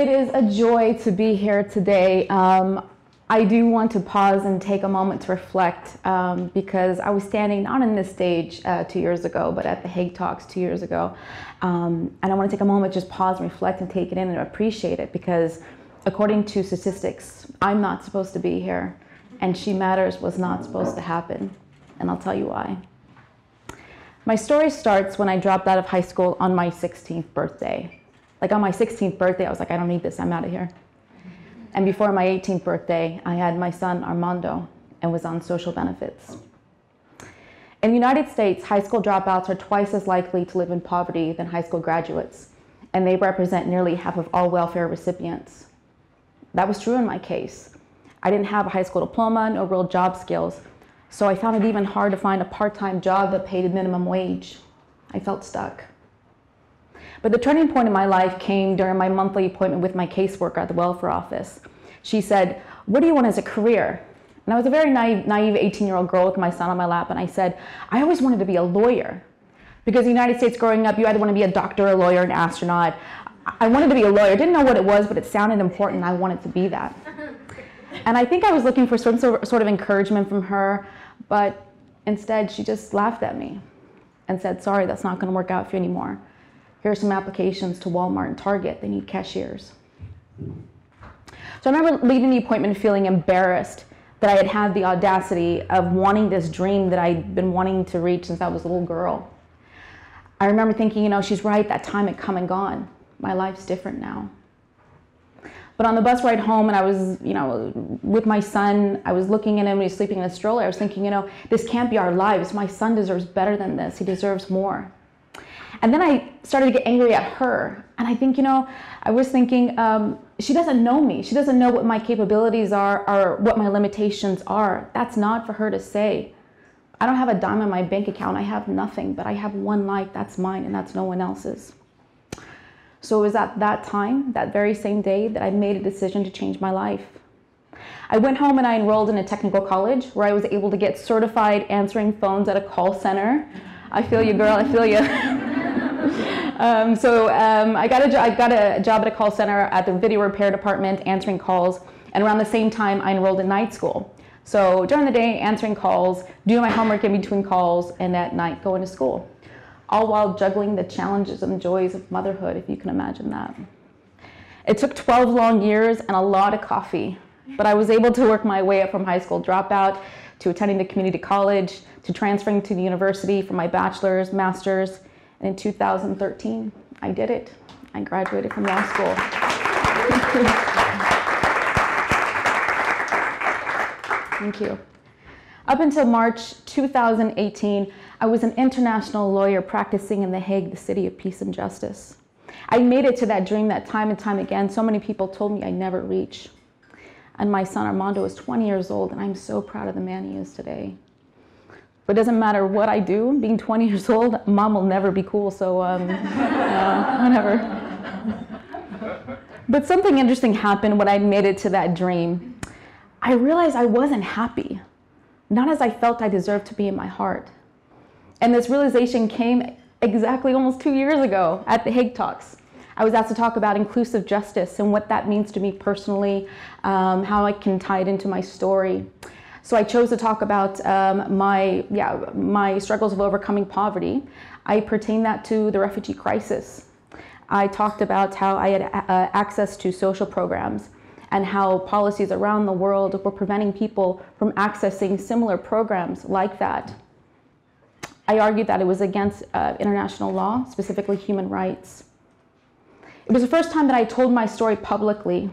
It is a joy to be here today. I do want to pause and take a moment to reflect because I was standing not on this stage 2 years ago, but at the Hague Talks 2 years ago. And I want to take a moment, just pause and reflect and take it in and appreciate it, because according to statistics, I'm not supposed to be here, and She Matters was not supposed to happen. And I'll tell you why. My story starts when I dropped out of high school on my 16th birthday. Like on my 16th birthday, I was like, I don't need this, I'm out of here. And before my 18th birthday, I had my son Armando and was on social benefits. In the United States, high school dropouts are twice as likely to live in poverty than high school graduates, and they represent nearly half of all welfare recipients. That was true in my case. I didn't have a high school diploma, no real job skills, so I found it even hard to find a part-time job that paid a minimum wage. I felt stuck. But the turning point in my life came during my monthly appointment with my caseworker at the welfare office. She said, "What do you want as a career?" And I was a very naive 18-year-old girl with my son on my lap, and I said, "I always wanted to be a lawyer." Because in the United States growing up, you either want to be a doctor, a lawyer, an astronaut. I wanted to be a lawyer. Didn't know what it was, but it sounded important. I wanted to be that. And I think I was looking for some sort of encouragement from her, but instead she just laughed at me and said, "Sorry, that's not going to work out for you anymore. Here are some applications to Walmart and Target. They need cashiers." So I remember leaving the appointment feeling embarrassed that I had had the audacity of wanting this dream that I'd been wanting to reach since I was a little girl. I remember thinking, she's right, that time had come and gone. My life's different now. But on the bus ride home, and I was, with my son, I was looking at him when he was sleeping in a stroller. I was thinking, this can't be our lives. My son deserves better than this. He deserves more. And then I started to get angry at her. And I think, I was thinking, she doesn't know me. She doesn't know what my capabilities are or what my limitations are. That's not for her to say. I don't have a dime in my bank account. I have nothing, but I have one life. That's mine, and that's no one else's. So it was at that time, that very same day, that I made a decision to change my life. I went home and I enrolled in a technical college where I was able to get certified answering phones at a call center. I feel you, girl, I feel you. I got a job at a call center at the video repair department answering calls, and around the same time I enrolled in night school. So during the day answering calls, doing my homework in between calls, and at night going to school. All while juggling the challenges and joys of motherhood, if you can imagine that. It took 12 long years and a lot of coffee, but I was able to work my way up from high school dropout to attending the community college, to transferring to the university for my bachelor's, master's, and in 2013, I did it. I graduated from law school. Thank you. Up until March 2018, I was an international lawyer practicing in The Hague, the city of peace and justice. I made it to that dream that time and time again, so many people told me I'd never reach. And my son Armando is 20 years old, and I'm so proud of the man he is today. But it doesn't matter what I do, being 20 years old, mom will never be cool, so whatever. But something interesting happened when I made it to that dream. I realized I wasn't happy, not as I felt I deserved to be in my heart. And this realization came exactly almost 2 years ago at the Hague Talks. I was asked to talk about inclusive justice and what that means to me personally, how I can tie it into my story. So I chose to talk about my struggles of overcoming poverty. I pertain that to the refugee crisis. I talked about how I had access to social programs and how policies around the world were preventing people from accessing similar programs like that. I argued that it was against international law, specifically human rights. It was the first time that I told my story publicly,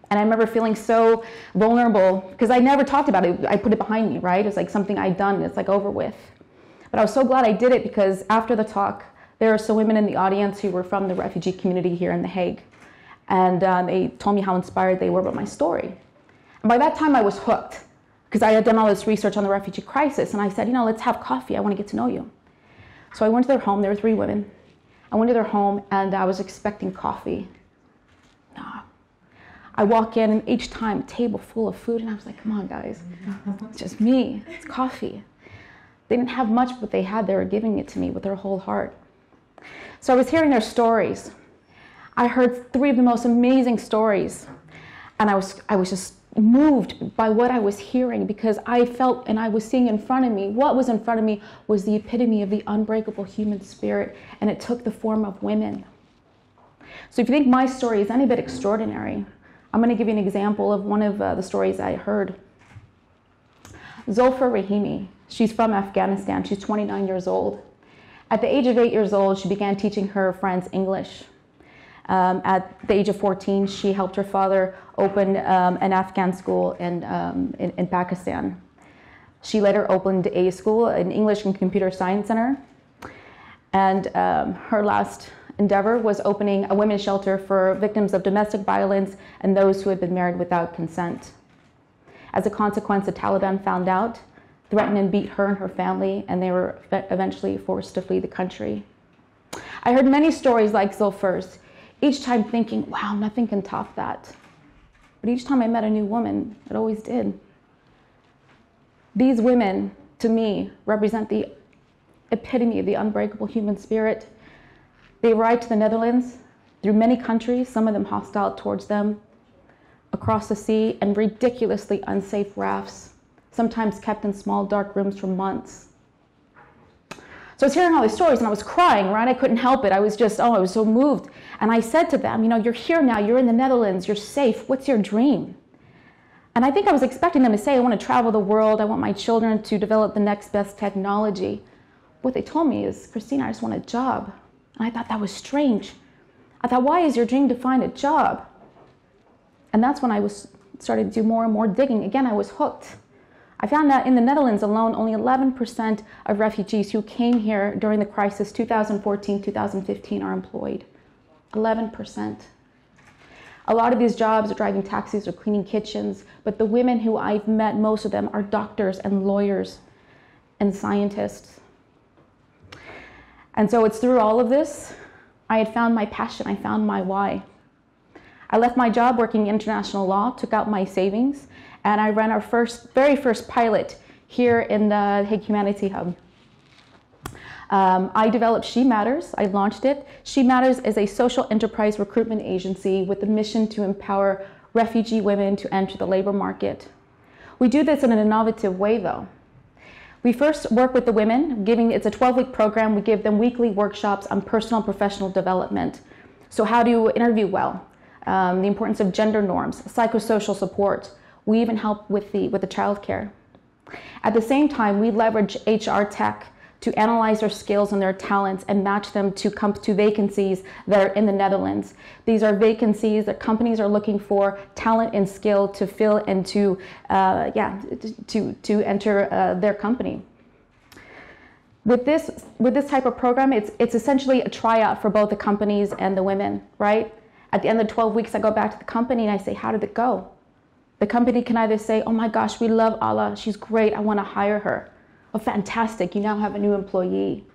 and I remember feeling so vulnerable because I never talked about it. I put it behind me, right? It's like something I'd done, it's like over with. But I was so glad I did it because after the talk, there were some women in the audience who were from the refugee community here in The Hague. And they told me how inspired they were by my story. And by that time, I was hooked because I had done all this research on the refugee crisis. And I said, let's have coffee. I want to get to know you. So I went to their home. There were 3 women. I went to their home, and I was expecting coffee. No. I walk in, and each time, a table full of food. And I was like, come on, guys. It's just me. It's coffee. They didn't have much, but they were giving it to me with their whole heart. So I was hearing their stories. I heard 3 of the most amazing stories, and I was just moved by what I was hearing, because I felt and I was seeing in front of me, what was in front of me was the epitome of the unbreakable human spirit, and it took the form of women. So if you think my story is any bit extraordinary, I'm going to give you an example of one of the stories I heard. Zalfa Rahimi, she's from Afghanistan. She's 29 years old. At the age of 8 years old, she began teaching her friends English. At the age of 14, she helped her father open an Afghan school in Pakistan. She later opened a school, an English and Computer Science Center. And her last endeavor was opening a women's shelter for victims of domestic violence and those who had been married without consent. As a consequence, the Taliban found out, threatened and beat her and her family, and they were eventually forced to flee the country. I heard many stories like Zalfa's, each time thinking, wow, nothing can top that. But each time I met a new woman, it always did. These women, to me, represent the epitome of the unbreakable human spirit. They arrived to the Netherlands through many countries, some of them hostile towards them, across the sea, and ridiculously unsafe rafts, sometimes kept in small dark rooms for months. So I was hearing all these stories and I was crying, right? I couldn't help it. I was so moved. And I said to them, you're here now, you're in the Netherlands, you're safe. What's your dream? And I think I was expecting them to say, I want to travel the world. I want my children to develop the next best technology. What they told me is, Christina, I just want a job. And I thought that was strange. I thought, why is your dream to find a job? And that's when I started to do more and more digging. Again, I was hooked. I found that in the Netherlands alone, only 11% of refugees who came here during the crisis 2014-2015 are employed. 11%. A lot of these jobs are driving taxis or cleaning kitchens, but the women who I've met, most of them are doctors and lawyers and scientists. And so it's through all of this, I had found my passion, I found my why. I left my job working international law, took out my savings, and I ran our very first pilot here in the Hague Humanity Hub. I developed She Matters. I launched it. She Matters is a social enterprise recruitment agency with the mission to empower refugee women to enter the labor market. We do this in an innovative way, though. We first work with the women, it's a 12-week program. We give them weekly workshops on personal and professional development. So how to interview well, the importance of gender norms, psychosocial support. We even help with the childcare. At the same time, we leverage HR tech to analyze their skills and their talents and match them to vacancies that are in the Netherlands. These are vacancies that companies are looking for talent and skill to fill and to enter their company. With this type of program, it's essentially a tryout for both the companies and the women, right? At the end of the 12 weeks, I go back to the company and I say, how did it go? The company can either say, oh my gosh, we love Ala, she's great, I want to hire her. Oh, fantastic, you now have a new employee.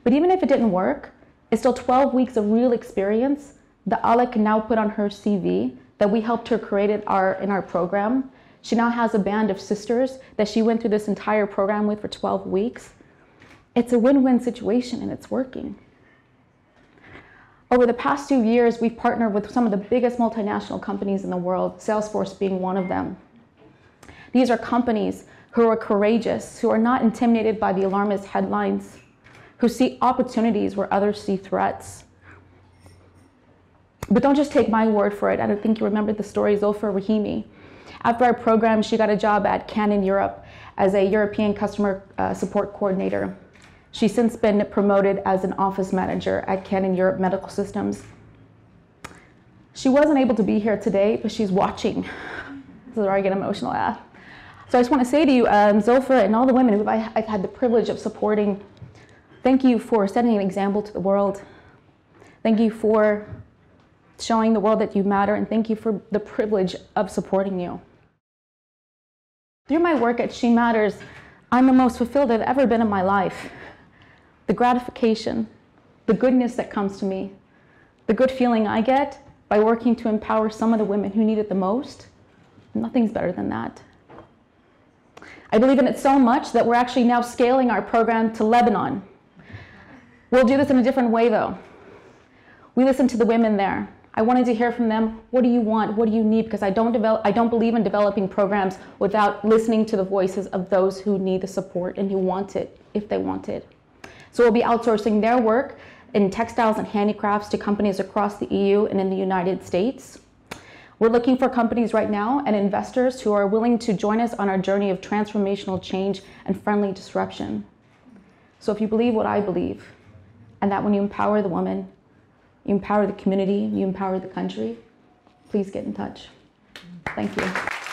But even if it didn't work, it's still 12 weeks of real experience that Ala can now put on her CV that we helped her create in our program. She now has a band of sisters that she went through this entire program with for 12 weeks. It's a win-win situation and it's working. Over the past 2 years, we've partnered with some of the biggest multinational companies in the world, Salesforce being one of them. These are companies who are courageous, who are not intimidated by the alarmist headlines, who see opportunities where others see threats. But don't just take my word for it. I don't think you remember the story of Zalfa Rahimi. After our program, she got a job at Canon Europe as a European customer support coordinator. She's since been promoted as an office manager at Canon Europe Medical Systems. She wasn't able to be here today, but she's watching. This is where I get emotional at. So I just want to say to you, Zalfa and all the women who I've had the privilege of supporting, thank you for setting an example to the world. Thank you for showing the world that you matter, and thank you for the privilege of supporting you. Through my work at She Matters, I'm the most fulfilled I've ever been in my life. The gratification, the goodness that comes to me, the good feeling I get by working to empower some of the women who need it the most, nothing's better than that. I believe in it so much that we're actually now scaling our program to Lebanon. We'll do this in a different way, though. We listened to the women there. I wanted to hear from them, what do you want? What do you need? Because I don't believe in developing programs without listening to the voices of those who need the support and who want it, if they want it. So we'll be outsourcing their work in textiles and handicrafts to companies across the EU and in the United States. We're looking for companies right now and investors who are willing to join us on our journey of transformational change and friendly disruption. So if you believe what I believe, and that when you empower the woman, you empower the community, you empower the country, please get in touch. Thank you.